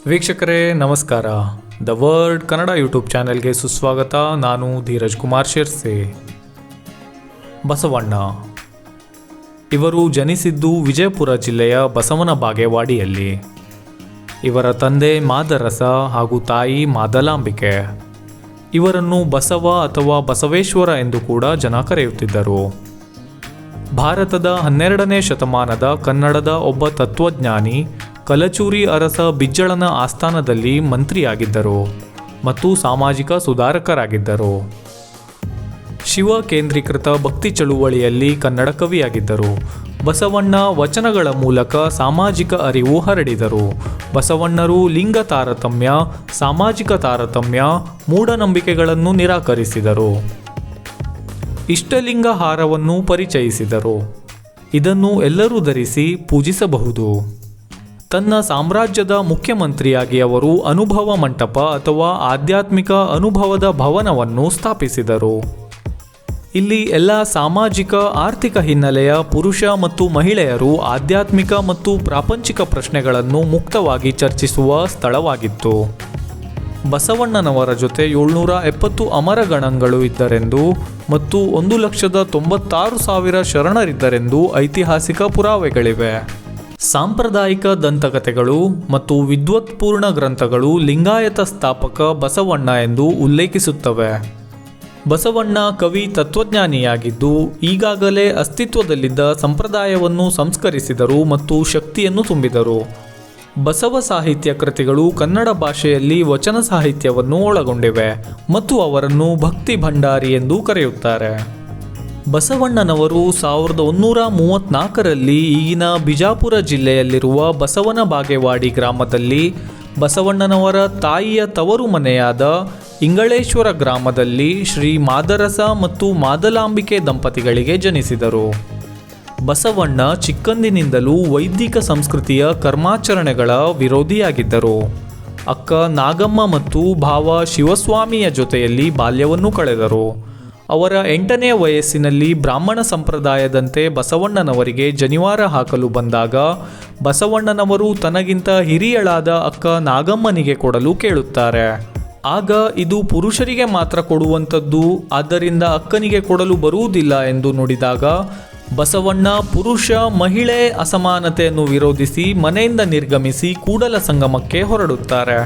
ವೀಕ್ಷಕರೇ ನಮಸ್ಕಾರ. The world Kannada YouTube ಚಾನೆಲ್ಗೆ ಸುಸ್ವಾಗತ. ನಾನು ಧೀರಜ್ ಕುಮಾರ್ ಶಿರ್ಸೆ. ಬಸವಣ್ಣ ಇವರು ಜನಿಸಿದ್ದು ವಿಜಯಪುರ ಜಿಲ್ಲೆಯ ಬಸವನ ಬಾಗೇವಾಡಿಯಲ್ಲಿ. ಇವರ ತಂದೆ ಮಾದರಸ ಹಾಗೂ ತಾಯಿ ಮಾದಲಾಂಬಿಕೆ. ಇವರನ್ನು ಬಸವ ಅಥವಾ ಬಸವೇಶ್ವರ ಎಂದು ಕೂಡ ಜನ ಕರೆಯುತ್ತಿದ್ದರು. ಭಾರತದ 12ನೇ ಶತಮಾನದ ಕನ್ನಡದ ಒಬ್ಬ ತತ್ವಜ್ಞಾನಿ, ಕಲಚೂರಿ ಅರಸ ಬಿಜ್ಜಳನ ಆಸ್ಥಾನದಲ್ಲಿ ಮಂತ್ರಿಯಾಗಿದ್ದರು ಮತ್ತು ಸಾಮಾಜಿಕ ಸುಧಾರಕರಾಗಿದ್ದರು. ಶಿವ ಕೇಂದ್ರೀಕೃತ ಭಕ್ತಿ ಚಳುವಳಿಯಲ್ಲಿ ಕನ್ನಡ ಕವಿಯಾಗಿದ್ದರು. ಬಸವಣ್ಣ ವಚನಗಳ ಮೂಲಕ ಸಾಮಾಜಿಕ ಅರಿವು ಹರಡಿದರು. ಬಸವಣ್ಣರು ಲಿಂಗ ತಾರತಮ್ಯ, ಸಾಮಾಜಿಕ ತಾರತಮ್ಯ, ಮೂಢನಂಬಿಕೆಗಳನ್ನು ನಿರಾಕರಿಸಿದರು. ಇಷ್ಟಲಿಂಗ ಹಾರವನ್ನು ಪರಿಚಯಿಸಿದರು. ಇದನ್ನು ಎಲ್ಲರೂ ಧರಿಸಿ ಪೂಜಿಸಬಹುದು. ತನ್ನ ಸಾಮ್ರಾಜ್ಯದ ಮುಖ್ಯಮಂತ್ರಿಯಾಗಿ ಅವರು ಅನುಭವ ಮಂಟಪ ಅಥವಾ ಆಧ್ಯಾತ್ಮಿಕ ಅನುಭವದ ಭವನವನ್ನು ಸ್ಥಾಪಿಸಿದರು. ಇಲ್ಲಿ ಎಲ್ಲ ಸಾಮಾಜಿಕ ಆರ್ಥಿಕ ಹಿನ್ನೆಲೆಯ ಪುರುಷ ಮತ್ತು ಮಹಿಳೆಯರು ಆಧ್ಯಾತ್ಮಿಕ ಮತ್ತು ಪ್ರಾಪಂಚಿಕ ಪ್ರಶ್ನೆಗಳನ್ನು ಮುಕ್ತವಾಗಿ ಚರ್ಚಿಸುವ ಸ್ಥಳವಾಗಿತ್ತು. ಬಸವಣ್ಣನವರ ಜೊತೆ 770 ಅಮರಗಣಗಳು ಇದ್ದರೆಂದು ಮತ್ತು 1,96,000 ಶರಣರಿದ್ದರೆಂದು ಐತಿಹಾಸಿಕ ಪುರಾವೆಗಳಿವೆ. ಸಾಂಪ್ರದಾಯಿಕ ದಂತಕಥೆಗಳು ಮತ್ತು ವಿದ್ವತ್ಪೂರ್ಣ ಗ್ರಂಥಗಳು ಲಿಂಗಾಯತ ಸ್ಥಾಪಕ ಬಸವಣ್ಣ ಎಂದು ಉಲ್ಲೇಖಿಸುತ್ತವೆ. ಬಸವಣ್ಣ ಕವಿ ತತ್ವಜ್ಞಾನಿಯಾಗಿದ್ದು ಈಗಾಗಲೇ ಅಸ್ತಿತ್ವದಲ್ಲಿದ್ದ ಸಂಪ್ರದಾಯವನ್ನು ಸಂಸ್ಕರಿಸಿದರು ಮತ್ತು ಶಕ್ತಿಯನ್ನು ತುಂಬಿದರು. ಬಸವ ಸಾಹಿತ್ಯ ಕೃತಿಗಳು ಕನ್ನಡ ಭಾಷೆಯಲ್ಲಿ ವಚನ ಸಾಹಿತ್ಯವನ್ನು ಒಳಗೊಂಡಿವೆ ಮತ್ತು ಅವರನ್ನು ಭಕ್ತಿ ಭಂಡಾರಿ ಎಂದು ಕರೆಯುತ್ತಾರೆ. ಬಸವಣ್ಣನವರು 1134ರಲ್ಲಿ ಈಗಿನ ಬಿಜಾಪುರ ಜಿಲ್ಲೆಯಲ್ಲಿರುವ ಬಸವನ ಬಾಗೇವಾಡಿ ಗ್ರಾಮದಲ್ಲಿ ಬಸವಣ್ಣನವರ ತಾಯಿಯ ತವರು ಮನೆಯಾದ ಇಂಗಳೇಶ್ವರ ಗ್ರಾಮದಲ್ಲಿ ಶ್ರೀ ಮಾದರಸ ಮತ್ತು ಮಾದಲಾಂಬಿಕೆ ದಂಪತಿಗಳಿಗೆ ಜನಿಸಿದರು. ಬಸವಣ್ಣ ಚಿಕ್ಕಂದಿನಿಂದಲೂ ವೈದಿಕ ಸಂಸ್ಕೃತಿಯ ಕರ್ಮಾಚರಣೆಗಳ ವಿರೋಧಿಯಾಗಿದ್ದರು. ಅಕ್ಕ ನಾಗಮ್ಮ ಮತ್ತು ಭಾವ ಶಿವಸ್ವಾಮಿಯ ಜೊತೆಯಲ್ಲಿ ಬಾಲ್ಯವನ್ನು ಕಳೆದರು. ಅವರ 8ನೇ ವಯಸ್ಸಿನಲ್ಲಿ ಬ್ರಾಹ್ಮಣ ಸಂಪ್ರದಾಯದಂತೆ ಬಸವಣ್ಣನವರಿಗೆ ಜನಿವಾರ ಹಾಕಲು ಬಂದಾಗ ಬಸವಣ್ಣನವರು ತನಗಿಂತ ಹಿರಿಯಳಾದ ಅಕ್ಕ ನಾಗಮ್ಮನಿಗೆ ಕೊಡಲು ಕೇಳುತ್ತಾರೆ. ಆಗ ಇದು ಪುರುಷರಿಗೆ ಮಾತ್ರ ಕೊಡುವಂಥದ್ದು, ಆದ್ದರಿಂದ ಅಕ್ಕನಿಗೆ ಕೊಡಲು ಬರುವುದಿಲ್ಲ ಎಂದು ನುಡಿದಾಗ ಬಸವಣ್ಣ ಪುರುಷ ಮಹಿಳೆ ಅಸಮಾನತೆಯನ್ನು ವಿರೋಧಿಸಿ ಮನೆಯಿಂದ ನಿರ್ಗಮಿಸಿ ಕೂಡಲ ಸಂಗಮಕ್ಕೆ ಹೊರಡುತ್ತಾರೆ.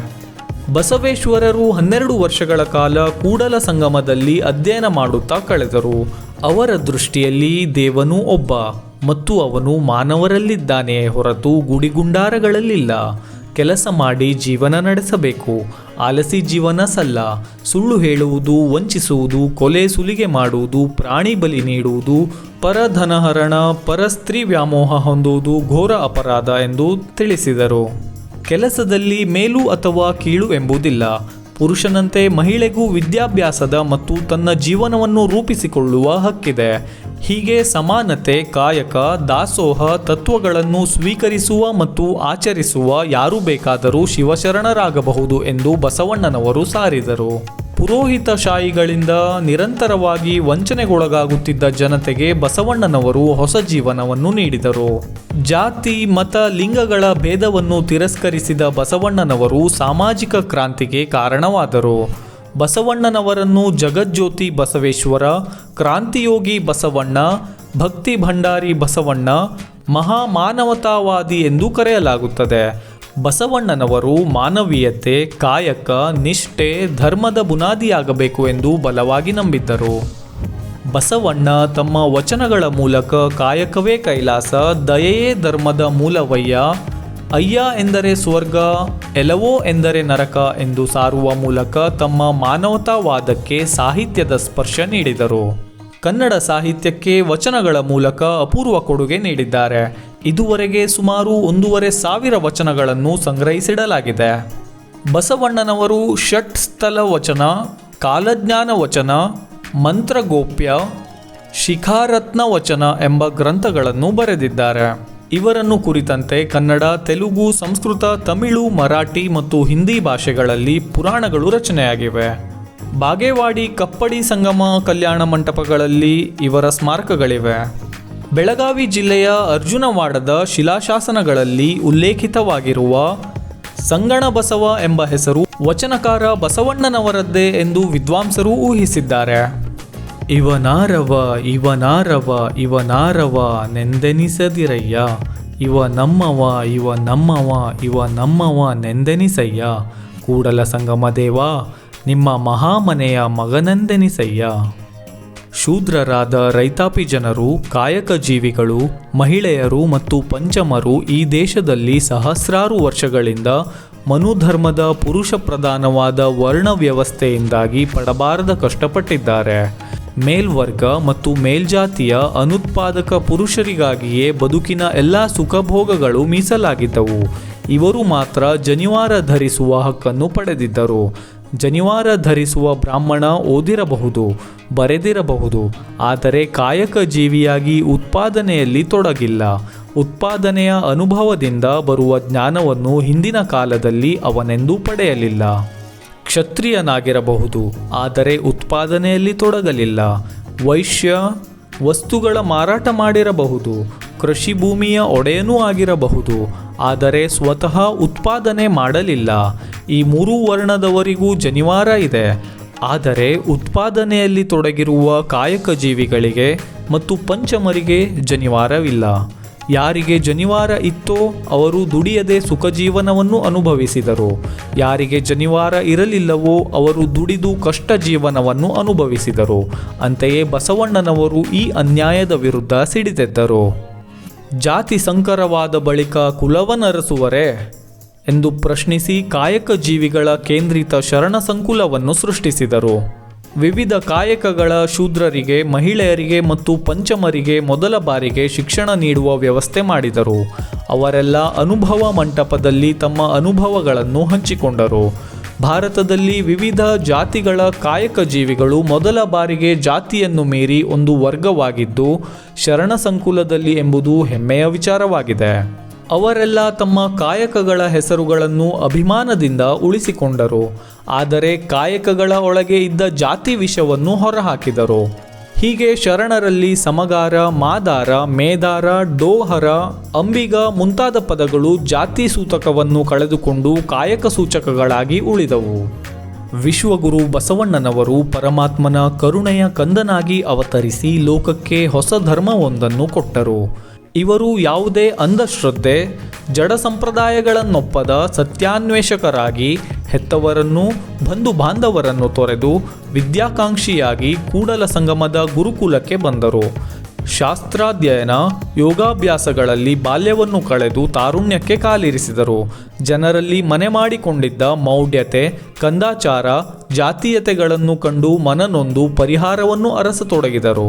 ಬಸವೇಶ್ವರರು 12 ವರ್ಷಗಳ ಕಾಲ ಕೂಡಲ ಸಂಗಮದಲ್ಲಿ ಅಧ್ಯಯನ ಮಾಡುತ್ತಾ ಕಳೆದರು. ಅವರ ದೃಷ್ಟಿಯಲ್ಲಿ ದೇವನು ಒಬ್ಬ ಮತ್ತು ಅವನು ಮಾನವರಲ್ಲಿದ್ದಾನೆಯೇ ಹೊರತು ಗುಡಿಗುಂಡಾರಗಳಲ್ಲಿಲ್ಲ. ಕೆಲಸ ಮಾಡಿ ಜೀವನ ನಡೆಸಬೇಕು, ಆಲಸಿ ಜೀವನ ಸಲ್ಲ. ಸುಳ್ಳು ಹೇಳುವುದು, ವಂಚಿಸುವುದು, ಕೊಲೆ ಸುಲಿಗೆ ಮಾಡುವುದು, ಪ್ರಾಣಿ ಬಲಿ ನೀಡುವುದು, ಪರಧನಹರಣ, ಪರಸ್ತ್ರೀ ವ್ಯಾಮೋಹ ಹೊಂದುವುದು ಘೋರ ಅಪರಾಧ ಎಂದು ತಿಳಿಸಿದರು. ಕೆಲಸದಲ್ಲಿ ಮೇಲು ಅಥವಾ ಕೀಳು ಎಂಬುದಿಲ್ಲ. ಪುರುಷನಂತೆ ಮಹಿಳೆಗೂ ವಿದ್ಯಾಭ್ಯಾಸದ ಮತ್ತು ತನ್ನ ಜೀವನವನ್ನು ರೂಪಿಸಿಕೊಳ್ಳುವ ಹಕ್ಕಿದೆ. ಹೀಗೆ ಸಮಾನತೆ, ಕಾಯಕ, ದಾಸೋಹ ತತ್ವಗಳನ್ನು ಸ್ವೀಕರಿಸುವ ಮತ್ತು ಆಚರಿಸುವ ಯಾರು ಬೇಕಾದರೂ ಶಿವಶರಣರಾಗಬಹುದು ಎಂದು ಬಸವಣ್ಣನವರು ಸಾರಿದರು. ಪುರೋಹಿತಶಾಹಿಗಳಿಂದ ನಿರಂತರವಾಗಿ ವಂಚನೆಗೊಳಗಾಗುತ್ತಿದ್ದ ಜನತೆಗೆ ಬಸವಣ್ಣನವರು ಹೊಸ ಜೀವನವನ್ನು ನೀಡಿದರು. ಜಾತಿ, ಮತ, ಲಿಂಗಗಳ ಭೇದವನ್ನು ತಿರಸ್ಕರಿಸಿದ ಬಸವಣ್ಣನವರು ಸಾಮಾಜಿಕ ಕ್ರಾಂತಿಗೆ ಕಾರಣವಾದರು. ಬಸವಣ್ಣನವರನ್ನು ಜಗಜ್ಯೋತಿ ಬಸವೇಶ್ವರ, ಕ್ರಾಂತಿಯೋಗಿ ಬಸವಣ್ಣ, ಭಕ್ತಿ ಭಂಡಾರಿ ಬಸವಣ್ಣ, ಮಹಾಮಾನವತಾವಾದಿ ಎಂದು ಕರೆಯಲಾಗುತ್ತದೆ. ಬಸವಣ್ಣನವರು ಮಾನವೀಯತೆ, ಕಾಯಕ, ನಿಷ್ಠೆ, ಧರ್ಮದ ಬುನಾದಿಯಾಗಬೇಕು ಎಂದು ಬಲವಾಗಿ ನಂಬಿದ್ದರು. ಬಸವಣ್ಣ ತಮ್ಮ ವಚನಗಳ ಮೂಲಕ ಕಾಯಕವೇ ಕೈಲಾಸ, ದಯೆಯೇ ಧರ್ಮದ ಮೂಲವಯ್ಯ, ಅಯ್ಯ ಎಂದರೆ ಸ್ವರ್ಗ, ಎಲವೋ ಎಂದರೆ ನರಕ ಎಂದು ಸಾರುವ ಮೂಲಕ ತಮ್ಮ ಮಾನವತಾವಾದಕ್ಕೆ ಸಾಹಿತ್ಯದ ಸ್ಪರ್ಶ ನೀಡಿದರು. ಕನ್ನಡ ಸಾಹಿತ್ಯಕ್ಕೆ ವಚನಗಳ ಮೂಲಕ ಅಪೂರ್ವ ಕೊಡುಗೆ ನೀಡಿದ್ದಾರೆ. ಇದುವರೆಗೆ ಸುಮಾರು 1,500 ವಚನಗಳನ್ನು ಸಂಗ್ರಹಿಸಿಡಲಾಗಿದೆ. ಬಸವಣ್ಣನವರು ಷಟ್ಸ್ಥಲ ವಚನ, ಕಾಲಜ್ಞಾನ ವಚನ, ಮಂತ್ರಗೋಪ್ಯ, ಶಿಖಾರತ್ನ ವಚನ ಎಂಬ ಗ್ರಂಥಗಳನ್ನು ಬರೆದಿದ್ದಾರೆ. ಇವರನ್ನು ಕುರಿತಂತೆ ಕನ್ನಡ, ತೆಲುಗು, ಸಂಸ್ಕೃತ, ತಮಿಳು, ಮರಾಠಿ ಮತ್ತು ಹಿಂದಿ ಭಾಷೆಗಳಲ್ಲಿ ಪುರಾಣಗಳು ರಚನೆಯಾಗಿವೆ. ಬಾಗೇವಾಡಿ, ಕಪ್ಪಡಿ, ಸಂಗಮ ಕಲ್ಯಾಣ ಮಂಟಪಗಳಲ್ಲಿ ಇವರ ಸ್ಮಾರಕಗಳಿವೆ. ಬೆಳಗಾವಿ ಜಿಲ್ಲೆಯ ಅರ್ಜುನವಾಡದ ಶಿಲಾಶಾಸನಗಳಲ್ಲಿ ಉಲ್ಲೇಖಿತವಾಗಿರುವ ಸಂಗಣ ಬಸವ ಎಂಬ ಹೆಸರು ವಚನಕಾರ ಬಸವಣ್ಣನವರದ್ದೇ ಎಂದು ವಿದ್ವಾಂಸರು ಊಹಿಸಿದ್ದಾರೆ. ಇವನಾರವ ಇವನಾರವ ಇವನಾರವ ನೆಂದೆನಿಸದಿರಯ್ಯ, ಇವ ನಮ್ಮವ ಇವ ನಮ್ಮವ ಇವ ನಮ್ಮವ ನೆಂದೆನಿಸಯ್ಯ, ಕೂಡಲ ಸಂಗಮ ದೇವ ನಿಮ್ಮ ಮಹಾಮನೆಯ ಮಗನೆಂದೆನಿಸಯ್ಯ. ಶೂದ್ರರಾದ ರೈತಾಪಿ ಜನರು, ಕಾಯಕ ಜೀವಿಗಳು, ಮಹಿಳೆಯರು ಮತ್ತು ಪಂಚಮರು ಈ ದೇಶದಲ್ಲಿ ಸಹಸ್ರಾರು ವರ್ಷಗಳಿಂದ ಮನುಧರ್ಮದ ಪುರುಷ ಪ್ರಧಾನವಾದ ವರ್ಣ ವ್ಯವಸ್ಥೆಯಿಂದಾಗಿ ಪಡಬಾರದ ಕಷ್ಟಪಟ್ಟಿದ್ದಾರೆ. ಮೇಲ್ವರ್ಗ ಮತ್ತು ಮೇಲ್ಜಾತಿಯ ಅನುತ್ಪಾದಕ ಪುರುಷರಿಗಾಗಿಯೇ ಬದುಕಿನ ಎಲ್ಲ ಸುಖಭೋಗಗಳು ಮೀಸಲಾಗಿದ್ದವು. ಇವರು ಮಾತ್ರ ಜನಿವಾರ ಧರಿಸುವ ಹಕ್ಕನ್ನು ಪಡೆದಿದ್ದರು. ಜನಿವಾರ ಧರಿಸುವ ಬ್ರಾಹ್ಮಣ ಓದಿರಬಹುದು, ಬರೆದಿರಬಹುದು, ಆದರೆ ಕಾಯಕ ಜೀವಿಯಾಗಿ ಉತ್ಪಾದನೆಯಲ್ಲಿ ತೊಡಗಿಲ್ಲ. ಉತ್ಪಾದನೆಯ ಅನುಭವದಿಂದ ಬರುವ ಜ್ಞಾನವನ್ನು ಹಿಂದಿನ ಕಾಲದಲ್ಲಿ ಅವನೆಂದೂ ಪಡೆಯಲಿಲ್ಲ. ಕ್ಷತ್ರಿಯನಾಗಿರಬಹುದು, ಆದರೆ ಉತ್ಪಾದನೆಯಲ್ಲಿ ತೊಡಗಲಿಲ್ಲ. ವೈಶ್ಯ ವಸ್ತುಗಳ ಮಾರಾಟ ಮಾಡಿರಬಹುದು, ಕೃಷಿ ಭೂಮಿಯ ಒಡೆಯನೂ ಆಗಿರಬಹುದು, ಆದರೆ ಸ್ವತಃ ಉತ್ಪಾದನೆ ಮಾಡಲಿಲ್ಲ. ಈ ಮೂರೂ ವರ್ಣದವರಿಗೂ ಜನಿವಾರ ಇದೆ, ಆದರೆ ಉತ್ಪಾದನೆಯಲ್ಲಿ ತೊಡಗಿರುವ ಕಾಯಕ ಜೀವಿಗಳಿಗೆ ಮತ್ತು ಪಂಚಮರಿಗೆ ಜನಿವಾರವಿಲ್ಲ. ಯಾರಿಗೆ ಜನಿವಾರ ಇತ್ತೋ ಅವರು ದುಡಿಯದೆ ಸುಖ ಜೀವನವನ್ನು ಅನುಭವಿಸಿದರು. ಯಾರಿಗೆ ಜನಿವಾರ ಇರಲಿಲ್ಲವೋ ಅವರು ದುಡಿದು ಕಷ್ಟ ಜೀವನವನ್ನು ಅನುಭವಿಸಿದರು. ಅಂತೆಯೇ ಬಸವಣ್ಣನವರು ಈ ಅನ್ಯಾಯದ ವಿರುದ್ಧ ಸಿಡಿದೆದ್ದರು. ಜಾತಿ ಸಂಕರವಾದ ಬಳಿಕ ಕುಲವನ್ನರಸುವರೇ ಎಂದು ಪ್ರಶ್ನಿಸಿ ಕಾಯಕ ಜೀವಿಗಳ ಕೇಂದ್ರಿತ ಶರಣ ಸಂಕುಲವನ್ನು ಸೃಷ್ಟಿಸಿದರು. ವಿವಿಧ ಕಾಯಕಗಳ ಶೂದ್ರರಿಗೆ, ಮಹಿಳೆಯರಿಗೆ ಮತ್ತು ಪಂಚಮರಿಗೆ ಮೊದಲ ಬಾರಿಗೆ ಶಿಕ್ಷಣ ನೀಡುವ ವ್ಯವಸ್ಥೆ ಮಾಡಿದರು. ಅವರೆಲ್ಲ ಅನುಭವ ಮಂಟಪದಲ್ಲಿ ತಮ್ಮ ಅನುಭವಗಳನ್ನು ಹಂಚಿಕೊಂಡರು. ಭಾರತದಲ್ಲಿ ವಿವಿಧ ಜಾತಿಗಳ ಕಾಯಕ ಜೀವಿಗಳು ಮೊದಲ ಬಾರಿಗೆ ಜಾತಿಯನ್ನು ಮೀರಿ ಒಂದು ವರ್ಗವಾಗಿದ್ದು ಶರಣ ಸಂಕುಲದಲ್ಲಿ ಎಂಬುದು ಹೆಮ್ಮೆಯ ವಿಚಾರವಾಗಿದೆ. ಅವರೆಲ್ಲ ತಮ್ಮ ಕಾಯಕಗಳ ಹೆಸರುಗಳನ್ನು ಅಭಿಮಾನದಿಂದ ಉಳಿಸಿಕೊಂಡರು, ಆದರೆ ಕಾಯಕಗಳ ಒಳಗೆ ಇದ್ದ ಜಾತಿ ವಿಷವನ್ನು ಹೊರಹಾಕಿದರು. ಹೀಗೆ ಶರಣರಲ್ಲಿ ಸಮಗಾರ, ಮಾದಾರ, ಮೇದಾರ, ಡೋಹರ, ಅಂಬಿಗ ಮುಂತಾದ ಪದಗಳು ಜಾತಿ ಸೂತಕವನ್ನು ಕಳೆದುಕೊಂಡು ಕಾಯಕ ಸೂಚಕಗಳಾಗಿ ಉಳಿದವು. ವಿಶ್ವಗುರು ಬಸವಣ್ಣನವರು ಪರಮಾತ್ಮನ ಕರುಣೆಯ ಕಂದನಾಗಿ ಅವತರಿಸಿ ಲೋಕಕ್ಕೆ ಹೊಸ ಧರ್ಮವೊಂದನ್ನು ಕೊಟ್ಟರು. ಇವರು ಯಾವುದೇ ಅಂಧಶ್ರದ್ಧೆ, ಜಡ ಸಂಪ್ರದಾಯಗಳನ್ನೊಪ್ಪದ ಸತ್ಯಾನ್ವೇಷಕರಾಗಿ ಹೆತ್ತವರನ್ನು, ಬಂಧು ಬಾಂಧವರನ್ನು ತೊರೆದು ವಿದ್ಯಾಕಾಂಕ್ಷಿಯಾಗಿ ಕೂಡಲ ಸಂಗಮದ ಗುರುಕುಲಕ್ಕೆ ಬಂದರು. ಶಾಸ್ತ್ರಾಧ್ಯಯನ, ಯೋಗಾಭ್ಯಾಸಗಳಲ್ಲಿ ಬಾಲ್ಯವನ್ನು ಕಳೆದು ತಾರುಣ್ಯಕ್ಕೆ ಕಾಲಿರಿಸಿದರು. ಜನರಲ್ಲಿ ಮನೆ ಮಾಡಿಕೊಂಡಿದ್ದ ಮೌಢ್ಯತೆ, ಕಂದಾಚಾರ, ಜಾತೀಯತೆಗಳನ್ನು ಕಂಡು ಮನನೊಂದು ಪರಿಹಾರವನ್ನು ಅರಸತೊಡಗಿದರು.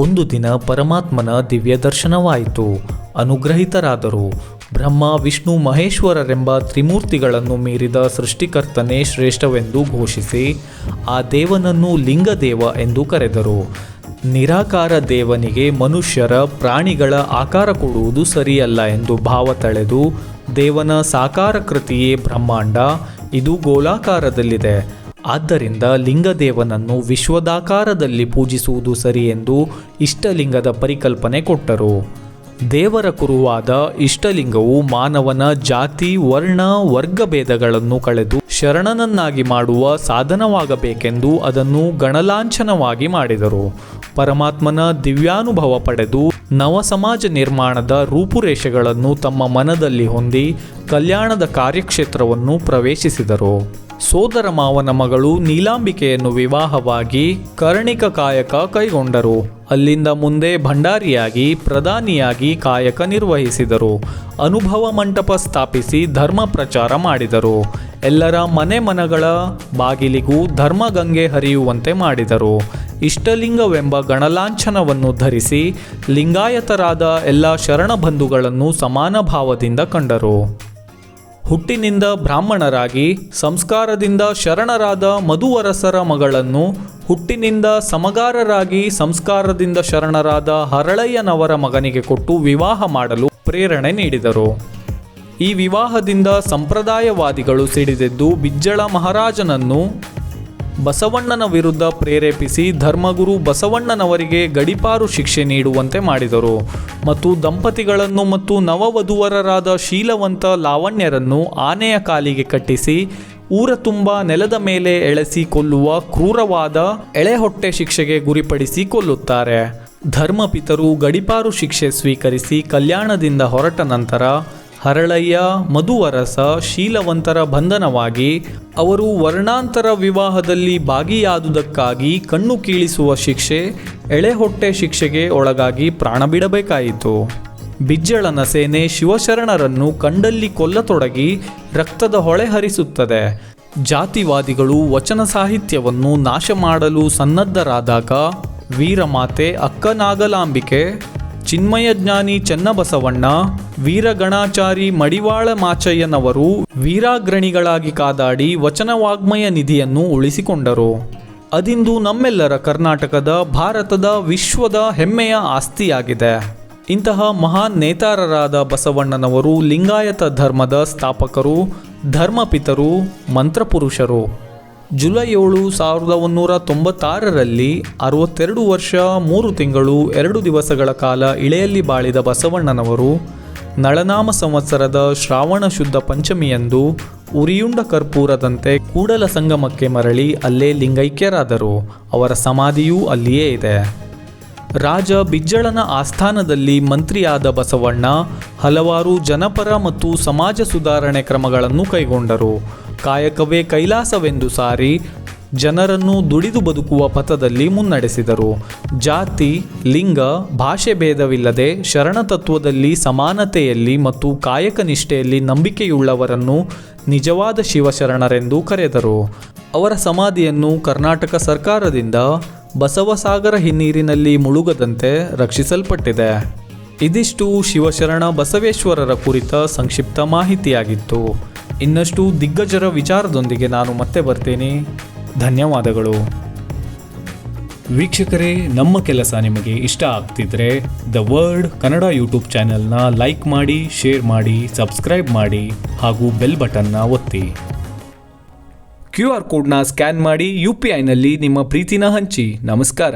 ಒಂದು ದಿನ ಪರಮಾತ್ಮನ ದಿವ್ಯ ದರ್ಶನವಾಯಿತು. ಅನುಗ್ರಹಿತರಾದರು. ಬ್ರಹ್ಮ, ವಿಷ್ಣು, ಮಹೇಶ್ವರರೆಂಬ ತ್ರಿಮೂರ್ತಿಗಳನ್ನು ಮೀರಿದ ಸೃಷ್ಟಿಕರ್ತನೇ ಶ್ರೇಷ್ಠವೆಂದು ಘೋಷಿಸಿ ಆ ದೇವನನ್ನು ಲಿಂಗದೇವ ಎಂದು ಕರೆದರು. ನಿರಾಕಾರ ದೇವನಿಗೆ ಮನುಷ್ಯರ, ಪ್ರಾಣಿಗಳ ಆಕಾರ ಕೊಡುವುದು ಸರಿಯಲ್ಲ ಎಂದು ಭಾವ ತಳೆದು ದೇವನ ಸಾಕಾರ ಕೃತಿಯೇ ಬ್ರಹ್ಮಾಂಡ, ಇದು ಗೋಲಾಕಾರದಲ್ಲಿದೆ, ಆದ್ದರಿಂದ ಲಿಂಗದೇವನನ್ನು ವಿಶ್ವದಾಕಾರದಲ್ಲಿ ಪೂಜಿಸುವುದು ಸರಿ ಎಂದು ಇಷ್ಟಲಿಂಗದ ಪರಿಕಲ್ಪನೆ ಕೊಟ್ಟರು. ದೇವರ ಕುರುವಾದ ಇಷ್ಟಲಿಂಗವು ಮಾನವನ ಜಾತಿ, ವರ್ಣ, ವರ್ಗ ಭೇದಗಳನ್ನು ಕಳೆದು ಶರಣನನ್ನಾಗಿ ಮಾಡುವ ಸಾಧನವಾಗಬೇಕೆಂದು ಅದನ್ನು ಗಣಲಾಂಛನವಾಗಿ ಮಾಡಿದರು. ಪರಮಾತ್ಮನ ದಿವ್ಯಾನುಭವ ಪಡೆದು ನವ ಸಮಾಜ ನಿರ್ಮಾಣದ ರೂಪುರೇಷೆಗಳನ್ನು ತಮ್ಮ ಮನದಲ್ಲಿ ಹೊಂದಿ ಕಲ್ಯಾಣದ ಕಾರ್ಯಕ್ಷೇತ್ರವನ್ನು ಪ್ರವೇಶಿಸಿದರು. ಸೋದರ ಮಾವನ ಮಗಳು ನೀಲಾಂಬಿಕೆಯನ್ನು ವಿವಾಹವಾಗಿ ಕರ್ಣಿಕ ಕಾಯಕ ಕೈಗೊಂಡರು. ಅಲ್ಲಿಂದ ಮುಂದೆ ಭಂಡಾರಿಯಾಗಿ, ಪ್ರಧಾನಿಯಾಗಿ ಕಾಯಕ ನಿರ್ವಹಿಸಿದರು. ಅನುಭವ ಮಂಟಪ ಸ್ಥಾಪಿಸಿ ಧರ್ಮ ಪ್ರಚಾರ ಮಾಡಿದರು. ಎಲ್ಲರ ಮನೆ ಮನಗಳ ಬಾಗಿಲಿಗೂ ಧರ್ಮಗಂಗೆ ಹರಿಯುವಂತೆ ಮಾಡಿದರು. ಇಷ್ಟಲಿಂಗವೆಂಬ ಗಣಲಾಂಛನವನ್ನು ಧರಿಸಿ ಲಿಂಗಾಯತರಾದ ಎಲ್ಲ ಶರಣ ಬಂಧುಗಳನ್ನು ಸಮಾನ ಭಾವದಿಂದ ಕಂಡರು. ಹುಟ್ಟಿನಿಂದ ಬ್ರಾಹ್ಮಣರಾಗಿ, ಸಂಸ್ಕಾರದಿಂದ ಶರಣರಾದ ಮಧುವರಸರ ಮಗಳನ್ನು ಹುಟ್ಟಿನಿಂದ ಸಮಗಾರರಾಗಿ, ಸಂಸ್ಕಾರದಿಂದ ಶರಣರಾದ ಹರಳಯ್ಯನವರ ಮಗನಿಗೆ ಕೊಟ್ಟು ವಿವಾಹ ಮಾಡಲು ಪ್ರೇರಣೆ ನೀಡಿದರು. ಈ ವಿವಾಹದಿಂದ ಸಂಪ್ರದಾಯವಾದಿಗಳು ಸಿಡಿದೆದ್ದು ಬಿಜ್ಜಳ ಮಹಾರಾಜನನ್ನು ಬಸವಣ್ಣನ ವಿರುದ್ಧ ಪ್ರೇರೇಪಿಸಿ ಧರ್ಮಗುರು ಬಸವಣ್ಣನವರಿಗೆ ಗಡೀಪಾರು ಶಿಕ್ಷೆ ನೀಡುವಂತೆ ಮಾಡಿದರು ಮತ್ತು ದಂಪತಿಗಳನ್ನು ಮತ್ತು ನವವಧುವರರಾದ ಶೀಲವಂತ ಲಾವಣ್ಯರನ್ನು ಆನೆಯ ಕಾಲಿಗೆ ಕಟ್ಟಿಸಿ ಊರ ತುಂಬ ನೆಲದ ಮೇಲೆ ಎಳೆಸಿ ಕೊಲ್ಲುವ ಕ್ರೂರವಾದ ಎಳೆಹೊಟ್ಟೆ ಶಿಕ್ಷೆಗೆ ಗುರಿಪಡಿಸಿ ಕೊಲ್ಲುತ್ತಾರೆ. ಧರ್ಮಪಿತರು ಗಡೀಪಾರು ಶಿಕ್ಷೆ ಸ್ವೀಕರಿಸಿ ಕಲ್ಯಾಣದಿಂದ ಹೊರಟ ನಂತರ ಹರಳಯ್ಯ ಮಧುವರಸ ಶೀಲವಂತರ ಬಂಧನವಾಗಿ ಅವರು ವರ್ಣಾಂತರ ವಿವಾಹದಲ್ಲಿ ಭಾಗಿಯಾದುದಕ್ಕಾಗಿ ಕಣ್ಣು ಕೀಳಿಸುವ ಶಿಕ್ಷೆ ಎಳೆಹೊಟ್ಟೆ ಶಿಕ್ಷೆಗೆ ಒಳಗಾಗಿ ಪ್ರಾಣ ಬಿಡಬೇಕಾಯಿತು. ಬಿಜ್ಜಳನ ಸೇನೆ ಶಿವಶರಣರನ್ನು ಕಂಡಲ್ಲಿ ಕೊಲ್ಲತೊಡಗಿ ರಕ್ತದ ಹೊಳೆ ಹರಿಸುತ್ತದೆ. ಜಾತಿವಾದಿಗಳು ವಚನ ಸಾಹಿತ್ಯವನ್ನು ನಾಶ ಮಾಡಲು ಸನ್ನದ್ಧರಾದಾಗ ವೀರಮಾತೆ ಅಕ್ಕನಾಗಲಾಂಬಿಕೆ, ಚಿನ್ಮಯಜ್ಞಾನಿ ಚನ್ನಬಸವಣ್ಣ, ವೀರಗಣಾಚಾರಿ ಮಡಿವಾಳ ಮಾಚಯ್ಯನವರು ವೀರಾಗ್ರಣಿಗಳಾಗಿ ಕಾದಾಡಿ ವಚನವಾಗ್ಮಯ ನಿಧಿಯನ್ನು ಉಳಿಸಿಕೊಂಡರು. ಅದಿಂದು ನಮ್ಮೆಲ್ಲರ ಕರ್ನಾಟಕದ, ಭಾರತದ, ವಿಶ್ವದ ಹೆಮ್ಮೆಯ ಆಸ್ತಿಯಾಗಿದೆ. ಇಂತಹ ಮಹಾನ್ ನೇತಾರರಾದ ಬಸವಣ್ಣನವರು ಲಿಂಗಾಯತ ಧರ್ಮದ ಸ್ಥಾಪಕರು, ಧರ್ಮಪಿತರು, ಮಂತ್ರಪುರುಷರು. ಜುಲೈ 7, 1996ರಲ್ಲಿ 62 ವರ್ಷ 3 ತಿಂಗಳು 2 ದಿವಸಗಳ ಕಾಲ ಇಳೆಯಲ್ಲಿ ಬಾಳಿದ ಬಸವಣ್ಣನವರು ನಳನಾಮ ಸಂವತ್ಸರದ ಶ್ರಾವಣ ಶುದ್ಧ ಪಂಚಮಿಯಂದು ಉರಿಯುಂಡ ಕರ್ಪೂರದಂತೆ ಕೂಡಲ ಸಂಗಮಕ್ಕೆ ಮರಳಿ ಅಲ್ಲೇ ಲಿಂಗೈಕ್ಯರಾದರು. ಅವರ ಸಮಾಧಿಯೂ ಅಲ್ಲಿಯೇ ಇದೆ. ರಾಜ ಬಿಜ್ಜಳನ ಆಸ್ಥಾನದಲ್ಲಿ ಮಂತ್ರಿಯಾದ ಬಸವಣ್ಣ ಹಲವಾರು ಜನಪರ ಮತ್ತು ಸಮಾಜ ಸುಧಾರಣೆ ಕ್ರಮಗಳನ್ನು ಕೈಗೊಂಡರು. ಕಾಯಕವೇ ಕೈಲಾಸವೆಂದು ಸಾರಿ ಜನರನ್ನು ದುಡಿದು ಬದುಕುವ ಪಥದಲ್ಲಿ ಮುನ್ನಡೆಸಿದರು. ಜಾತಿ, ಲಿಂಗ, ಭಾಷೆ ಭೇದವಿಲ್ಲದೆ ಶರಣತತ್ವದಲ್ಲಿ, ಸಮಾನತೆಯಲ್ಲಿ ಮತ್ತು ಕಾಯಕ ನಿಷ್ಠೆಯಲ್ಲಿ ನಂಬಿಕೆಯುಳ್ಳವರನ್ನು ನಿಜವಾದ ಶಿವಶರಣರೆಂದು ಕರೆದರು. ಅವರ ಸಮಾಧಿಯನ್ನು ಕರ್ನಾಟಕ ಸರ್ಕಾರದಿಂದ ಬಸವಸಾಗರ ಹಿನ್ನೀರಿನಲ್ಲಿ ಮುಳುಗದಂತೆ ರಕ್ಷಿಸಲ್ಪಟ್ಟಿದೆ. ಇದಿಷ್ಟು ಶಿವಶರಣ ಬಸವೇಶ್ವರರ ಕುರಿತ ಸಂಕ್ಷಿಪ್ತ ಮಾಹಿತಿಯಾಗಿತ್ತು. ಇನ್ನಷ್ಟು ದಿಗ್ಗಜರ ವಿಚಾರದೊಂದಿಗೆ ನಾನು ಮತ್ತೆ ಬರ್ತೀನಿ. ಧನ್ಯವಾದಗಳು. ವೀಕ್ಷಕರೇ, ನಮ್ಮ ಕೆಲಸ ನಿಮಗೆ ಇಷ್ಟ ಆಗ್ತಿದ್ರೆ ದ ವರ್ಡ್ ಕನ್ನಡ ಯೂಟ್ಯೂಬ್ ಚಾನೆಲ್ನ ಲೈಕ್ ಮಾಡಿ, ಶೇರ್ ಮಾಡಿ, ಸಬ್ಸ್ಕ್ರೈಬ್ ಮಾಡಿ ಹಾಗೂ ಬೆಲ್ ಬಟನ್ನ ಒತ್ತಿ. QR ಕೋಡ್ನ ಸ್ಕ್ಯಾನ್ ಮಾಡಿ UPIನಲ್ಲಿ ನಿಮ್ಮ ಪ್ರೀತಿನ ಹಂಚಿ. ನಮಸ್ಕಾರ.